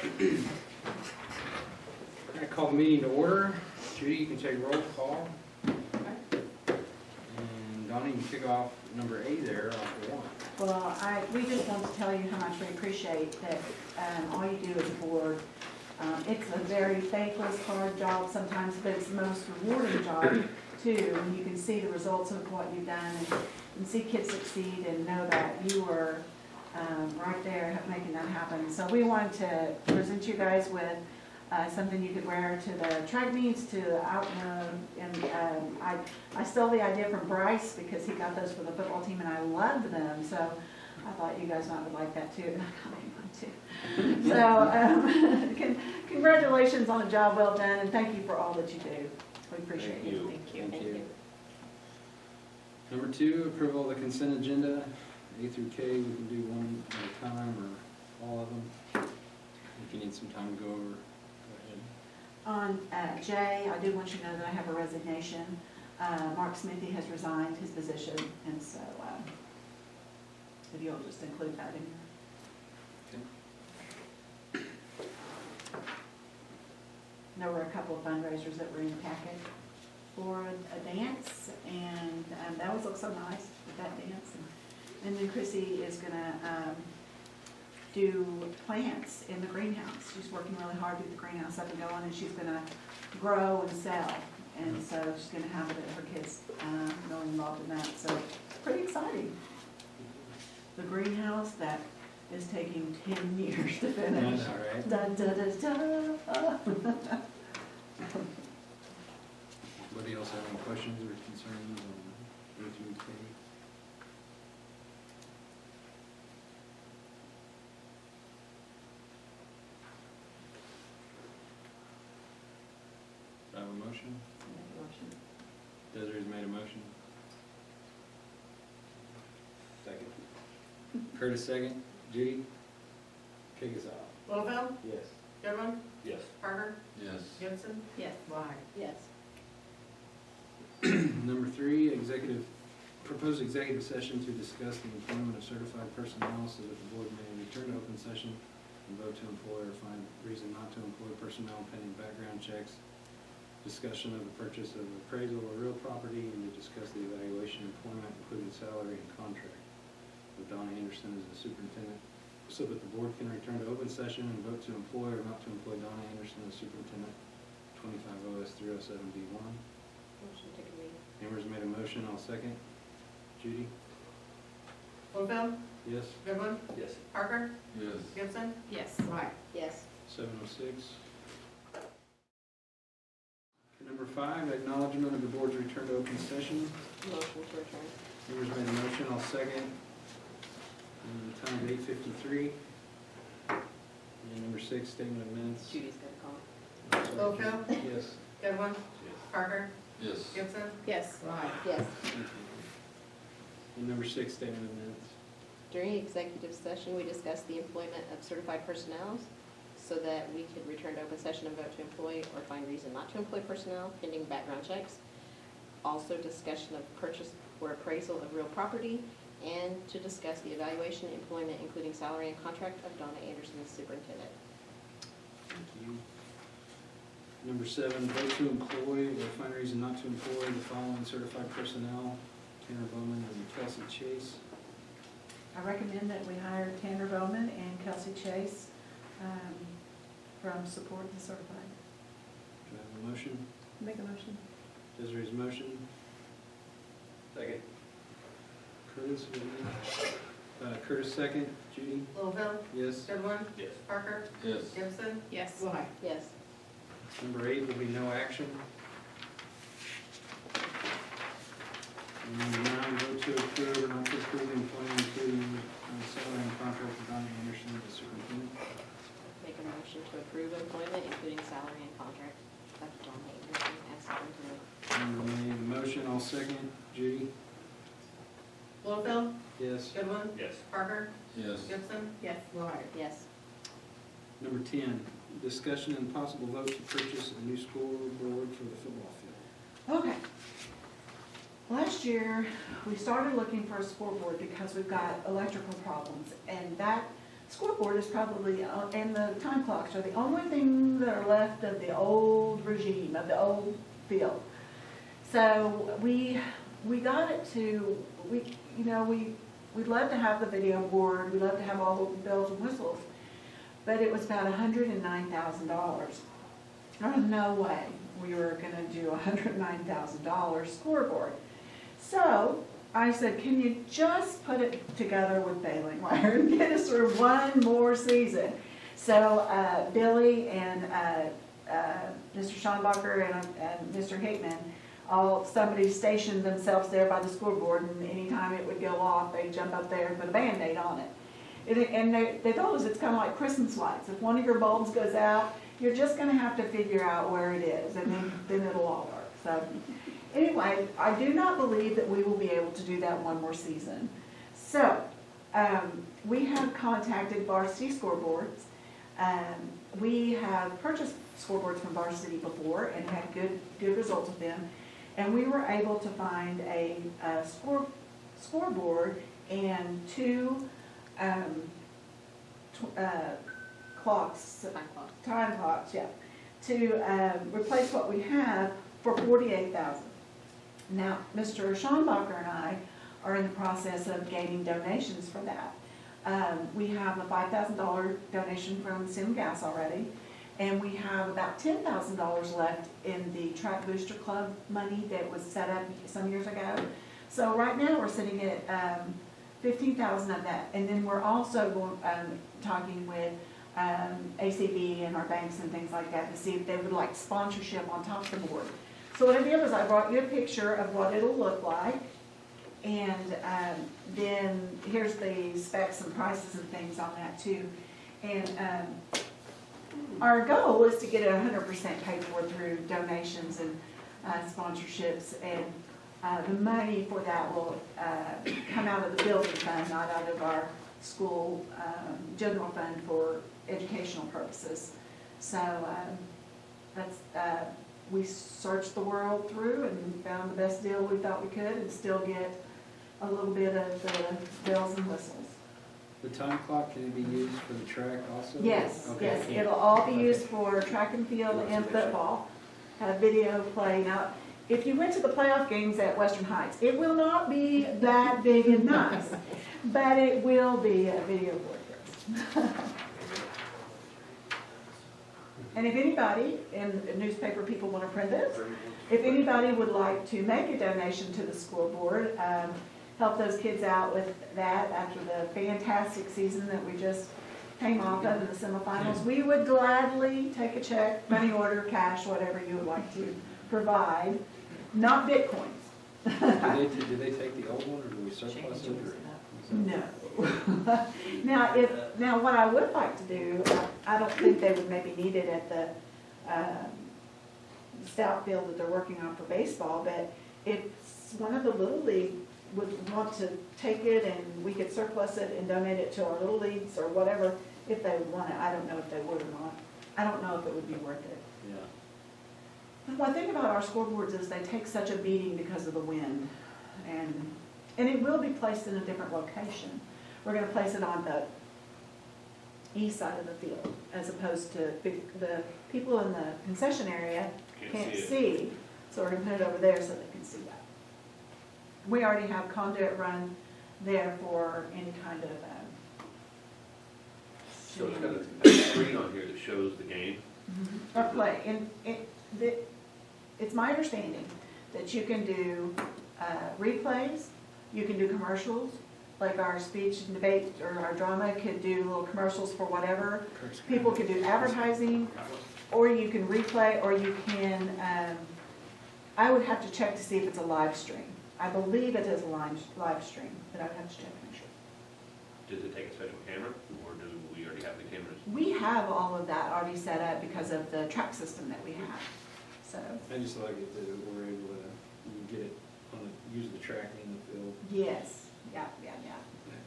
I call the meeting to order. Judy, you can take roll call. And Donnie, you can kick off number 8 there off the one. Well, we just want to tell you how much we appreciate that all you do as a board. It's a very thankless, hard job sometimes, but it's the most rewarding job too. When you can see the results of what you've done and see kids succeed and know that you were right there making that happen. So we wanted to present you guys with something you could wear to the track meets, to out and I stole the idea from Bryce because he got those for the football team and I loved them. So I thought you guys might would like that too, and I got one too. So congratulations on a job well done, and thank you for all that you do. We appreciate you. Thank you. Number 2, approval of the consent agenda, A through K. We can do one at a time or all of them. If you need some time to go over, go ahead. On J, I do want you to know that I have a resignation. Mark Smithy has resigned his position, and so if you'll just include that in here. There were a couple of fundraisers that were in the packet for a dance, and that always looks so nice with that dance. And then Chrissy is going to do plants in the greenhouse. She's working really hard to get the greenhouse up and going, and she's going to grow and sell. And so she's going to have her kids really involved in that. So it's pretty exciting. The greenhouse that is taking 10 years to finish. That's all right. Dun, dun, dun, dun. Anybody else have any questions or concerns on A through K? Do I have a motion? Desiree's made a motion. Second. Curtis, second. Judy? Kick us off. Littlefield? Yes. Goodwin? Yes. Parker? Yes. Gibson? Yes. Why? Yes. Number 3, proposed executive session to discuss the employment of certified personnel so that the board may return to open session and vote to employ or find reason not to employ personnel pending background checks, discussion of the purchase of appraisal or real property, and to discuss the evaluation of employment, including salary and contract, with Donna Anderson as the superintendent, so that the board can return to open session and vote to employ or not to employ Donna Anderson as superintendent, 25 OS 307B1. Motion to convene. Amber's made a motion, I'll second. Judy? Littlefield? Yes. Goodwin? Yes. Parker? Yes. Gibson? Yes. Why? Yes. 7:06. Number 5, acknowledgement of the board's return to open session. Motion to return. Amber's made a motion, I'll second. And the time is 8:53. And number 6, statement of minutes. Judy's got a call. Littlefield? Yes. Goodwin? Parker? Yes. Gibson? Yes. Why? Yes. And number 6, statement of minutes. During executive session, we discussed the employment of certified personnel so that we could return to open session and vote to employ or find reason not to employ personnel pending background checks. Also discussion of purchase or appraisal of real property, and to discuss the evaluation, employment, including salary and contract of Donna Anderson as superintendent. Thank you. Number 7, vote to employ or find reason not to employ the following certified personnel: Tanner Bowman and Kelsey Chase. I recommend that we hire Tanner Bowman and Kelsey Chase from Support and Certified. Do I have a motion? Make a motion. Desiree's motion. Second. Curtis, Curtis second. Judy? Littlefield? Yes. Goodwin? Yes. Parker? Yes. Gibson? Yes. Why? Yes. Number 8 will be no action. And number 9, vote to approve or not to approve the employment, including salary and contract of Donna Anderson as superintendent. Make a motion to approve employment, including salary and contract of Donna Anderson as superintendent. Amber made the motion, I'll second. Judy? Littlefield? Yes. Goodwin? Yes. Parker? Yes. Gibson? Yes. Why? Yes. Number 10, discussion and possible vote to purchase a new scoreboard for the football field. Okay. Last year, we started looking for a scoreboard because we've got electrical problems, and that scoreboard is probably, and the time clocks are the only thing that are left of the old regime, of the old field. So we got it to, we'd love to have the video board, we'd love to have all the bells and whistles, but it was about $109,000. There was no way we were gonna do a $109,000 scoreboard. So I said, can you just put it together with baling wire and get us through one more season? So Billy and Mr. Schonbacher and Mr. Hickman, somebody stationed themselves there by the scoreboard, and anytime it would go off, they'd jump up there and put a Band-Aid on it. And they told us it's kind of like Christmas lights. If one of your bulbs goes out, you're just going to have to figure out where it is, and then it'll all work. So anyway, I do not believe that we will be able to do that one more season. So we have contacted Varsity Scoreboards. We have purchased scoreboards from Varsity before and had good results with them. And we were able to find a scoreboard and two time clocks, yeah, to replace what we have for $48,000. Now, Mr. Schonbacher and I are in the process of gaining donations for that. We have a $5,000 donation from Sim Gas already, and we have about $10,000 left in the Track Booster Club money that was set up some years ago. So right now we're sitting at $15,000 of that, and then we're also talking with ACB and our banks and things like that to see if they would like sponsorship on top of the board. So what I did was I brought you a picture of what it'll look like, and then here's the specs and prices and things on that too. And our goal is to get it 100% paid for through donations and sponsorships, and the money for that will come out of the building fund, not out of our school general fund for educational purposes. So we searched the world through and found the best deal we thought we could and still get a little bit of the bells and whistles. The time clock, can it be used for the track also? Yes, Okay. yes, it'll all be used for track and field and football. Have video play. Now, if you went to the playoff games at Western Heights, it will not be that big and nice, but it will be a video board. And if anybody, and newspaper people want to print this, if anybody would like to make a donation to the scoreboard, help those kids out with that after the fantastic season that we just came off of in the semifinals, we would gladly take a check, money order, cash, whatever you would like to provide, not Bitcoins. Did they take the old one, or do we surplus it? No. Now what I would like to do, I don't think they would maybe need it at the stout field that they're working on for baseball, but if one of the Little League would want to take it and we could surplus it and donate it to our Little Leagues or whatever, if they would want it, I don't know if they would or not. I don't know if it would be worth it. Yeah. The one thing about our scoreboards is they take such a beating because of the wind, and it will be placed in a different location. We're going to place it on the east side of the field, as opposed to the people in the concession area can't see, so we're going to put it over there so they can see that. We already have conduit run there for any kind of So it's got a screen on here that shows the game? or play. And it's my understanding that you can do replays, you can do commercials, like our speech and debate or our drama could do little commercials for whatever. People could do advertising, or you can replay, or you can, I would have to check to see if it's a live stream. I believe it is a live stream, but I would have to check to make sure. Does it take a special camera, or do we already have the cameras? We have all of that already set up because of the track system that we have, so. I just like it that we're able to get it use the track in the field. Yes, yeah.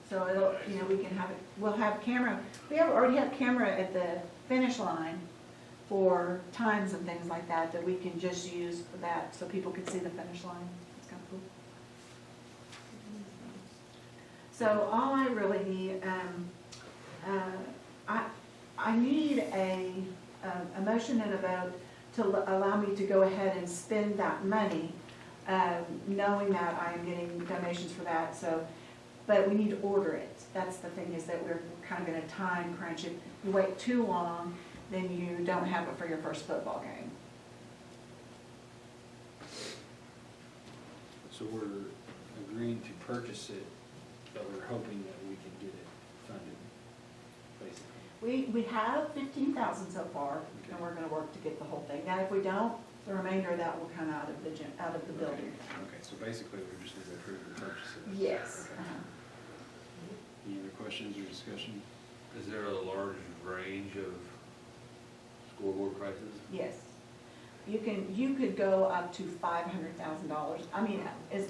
So it'll, we can have it, we'll have camera, already have camera at the finish line for times and things like that, that we can just use for that, so people can see the finish line. It's kind of cool. So all I really need, I need a motion and a vote to allow me to go ahead and spend that money, knowing that I am getting donations for that, so, but we need to order it. That's the thing, is that we're kind of in a time crunch. If you wait too long, then you don't have it for your first football game. So we're agreeing to purchase it, but we're hoping that we can get it funded, basically. We have 15,000 so far, and we're gonna work to get the whole thing. Now, if we don't, the remainder of that will come out of the building. Okay, so basically, we just need to approve the purchase of it. Yes. Okay. Any other questions or discussion? Is there a large range of scoreboard prices? Yes. You could go up to $500,000. I mean, as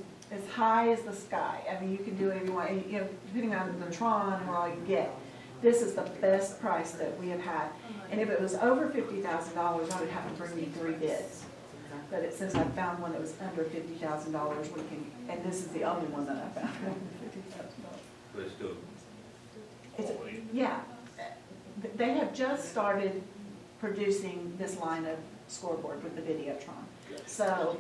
high as the sky. I mean, you can do whatever you want, and, you know, depending on the Tron and all you can get. This is the best price that we have had. And if it was over $50,000, I would have to bring you 3 bids. But since I found one that was under $50,000, we can, and this is the only one that I found under $50,000. But it's still It's, quality. yeah, they have just started producing this line of scoreboard with the Videotron. So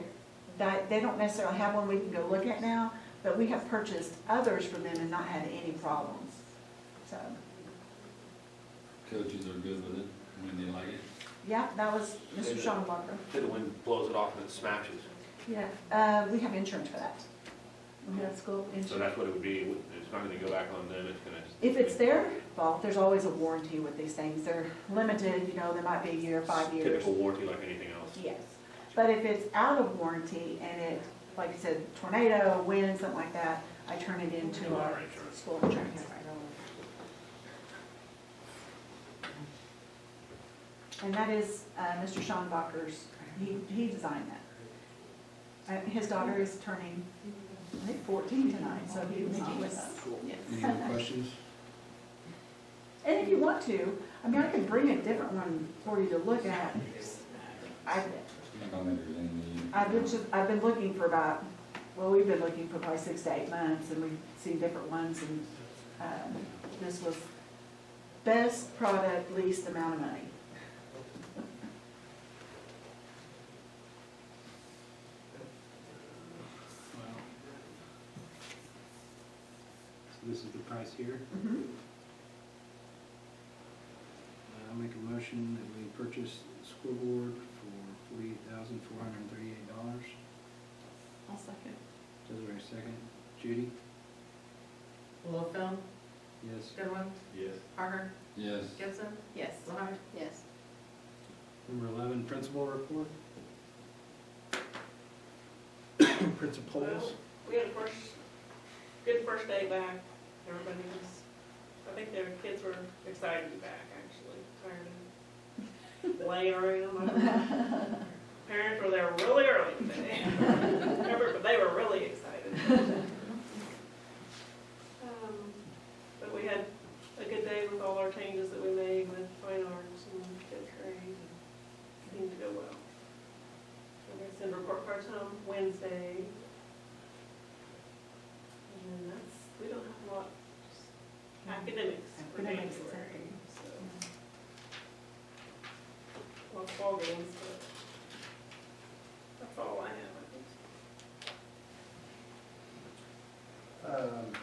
that, they don't necessarily have one we can go look at now, but we have purchased others from them and not had any problems, so. Coaches are good with it, when they like it. Yeah, that was Mr. Schonbacher. Say the wind blows it off and it smashes. Yeah, we have insurance for that. We have school So insurance. that's what it would be. It's not gonna go back on them, it's gonna. If it's their fault, there's always a warranty with these things. They're limited, you know, they might be a year, 5 years. Typical warranty like anything else. Yes, but if it's out of warranty and it, like I said, tornado, wind, something like that, I turn it into To our our insurance. school insurance. And that is Mr. Schonbacher's, he designed that. His daughter is turning, I think, 14 tonight, so he was not with us. Yes. Any other questions? And if you want to, I mean, I could bring a different one for you to look at. I don't think there's any need. I've been looking for about, well, we've been looking for probably 6 to 8 months, and we've seen different ones, and this was best product, least amount of money. Well, so this is the price here. Mhm. I'll make a motion that we purchase the scoreboard for $48,438. I'll second. Desiree, second. Judy? Littlefield, Yes. Goodwin, Yes. Parker, Yes. Gibson, Yes. Lehart. Yes. Number 11, principal report. Principals. We had a good first day back. Everybody was, I think their kids were excited to be back, actually, tired of laying around. I don't know. Parents were there really early today. But they were really excited. But we had a good day with all our changes that we made with fine arts and fifth grade. It seemed to go well. We're gonna send report cards home Wednesday. And that's, we don't have a lot, just academics for Academics, January, so. Lots of ball games, but that's all I have, I think.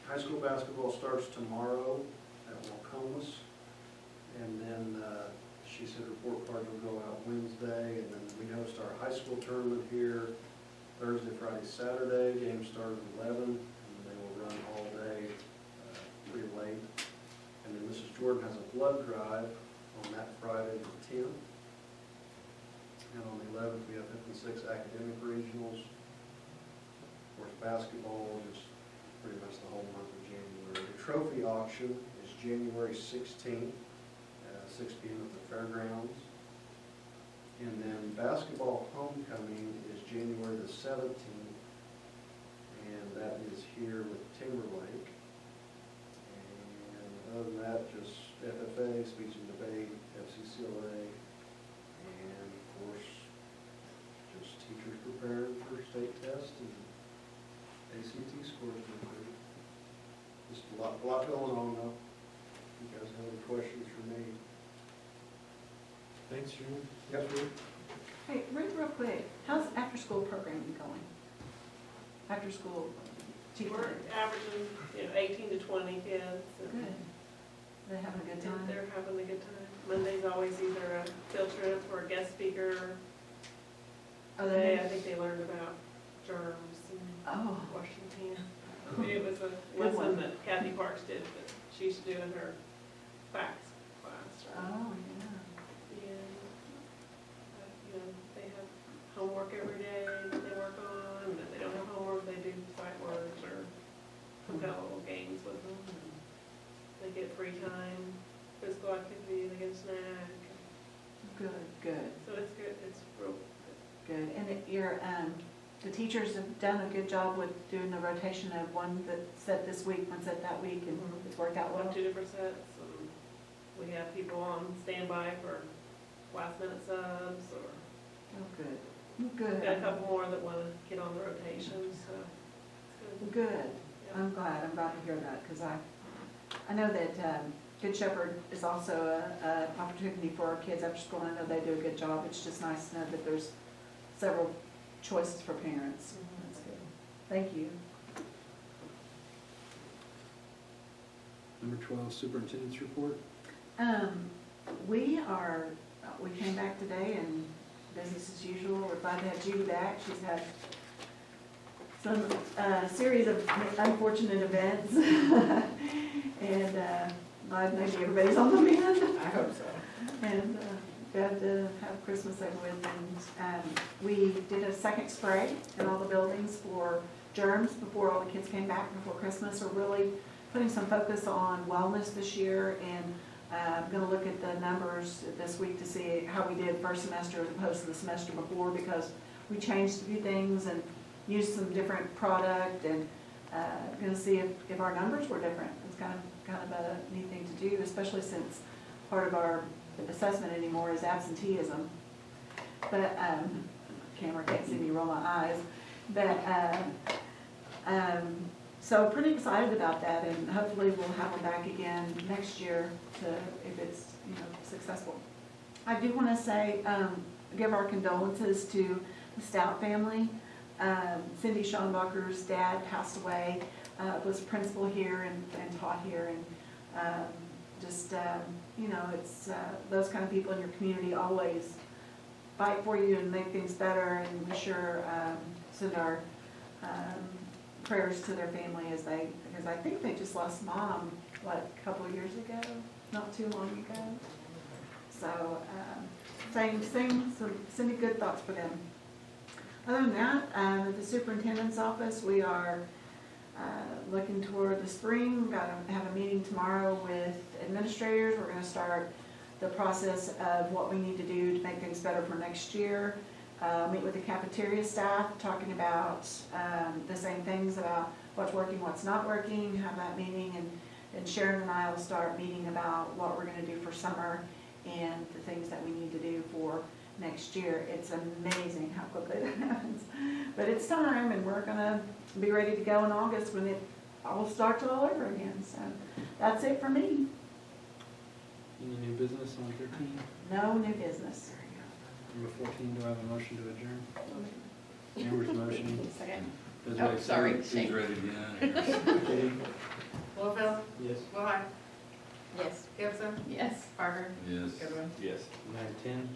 High school basketball starts tomorrow at Wacomas. And then she said report card will go out Wednesday. And then we host our high school tournament here Thursday, Friday, Saturday. Games start at 11 and they will run all day, pretty late. And then Mrs. Jordan has a blood drive on that Friday the 10th. And on the 11th, we have 56 academic regionals. Of course, basketball is pretty much the whole month of January. The trophy auction is January 16th, 6 p.m. at the fairgrounds. And then basketball homecoming is January the 17th, and that is here with Timberlake. And other than that, just FFA, speech and debate, FCCLA, and of course, just teachers preparing for state tests and ACT scores. Just a lot going on though. you guys have any questions for me. Thanks, Sherman. Yes, sir. Hey, real quick, how's after-school programming going? After-school teaching? We're averaging, 18 to 20 kids. and Good. They having a good time? They're having a good time. Monday's always either a field trip or a guest speaker. Oh, Today, I they, think they learned about germs and oh, Washington. It was a Good one. lesson that Kathy Parks did, that she used to do in her facts class. oh, yeah. And, they have homework every day that they work on, and if they don't have homework, they do sight words or some kind of little games with them. And they get free time, physical activity, they get a snack. Good. So it's good, it's real good. And the teachers have done a good job with doing the rotation of one that set this week, one set that week, and it's worked out We'll well. have 2 different sets, and we have people on standby for last minute subs, or Oh, good. we've got a Good. couple more that want to get on the rotation, so it's good. Good. Yeah. I'm glad to hear that, because I know that Good Shepherd is also a opportunity for our kids after school. I know they do a good job. It's just nice to know that there's several choices for parents. Mhm. That's good. Thank you. Number 12, superintendent's report. We came back today and business as usual. We're glad to have Judy back. She's had some series of unfortunate events. And glad maybe everybody's on the mend. I hope so. And glad to have Christmas over with. And we did a second spray in all the buildings for germs before all the kids came back before Christmas. We're really putting some focus on wellness this year, and I'm going to look at the numbers this week to see how we did first semester as opposed to the semester before, because we changed a few things and used some different product, and going to see if our numbers were different. It's kind of a neat thing to do, especially since part of our assessment anymore is absenteeism. But camera can't see me roll my eyes. But so pretty excited about that, and hopefully we'll have them back again next year if it's successful. I do want to say give our condolences to the Stout family. Cindy Schonbacher's dad passed away. Was principal here and taught here, and it's those kind of people in your community always fight for you and make things better, and we sure send our prayers to their family because I think they just lost mom, a couple of years ago, not too long ago. So, sending good thoughts for them. Other than that, at the superintendent's office, we are looking toward the spring. Got to have a meeting tomorrow with administrators. We're going to start the process of what we need to do to make things better for next year. Meet with the cafeteria staff, talking about the same things about what's working, what's not working, have that meeting, and Sharon and I will start meeting about what we're going to do for summer and the things that we need to do for next year. It's amazing how quickly that happens. But it's time, and we're going to be ready to go in August when it all starts all over again. So that's it for me. Any new business on 13? No new business. Number 14, do I have a motion to adjourn? Amber's motion. Second. Desiree, sorry. second. She's ready again. Katie? Littlefield, Yes. Willhite, Yes. Gibson, Yes. Parker, Yes. Goodwin. Yes. 9:10.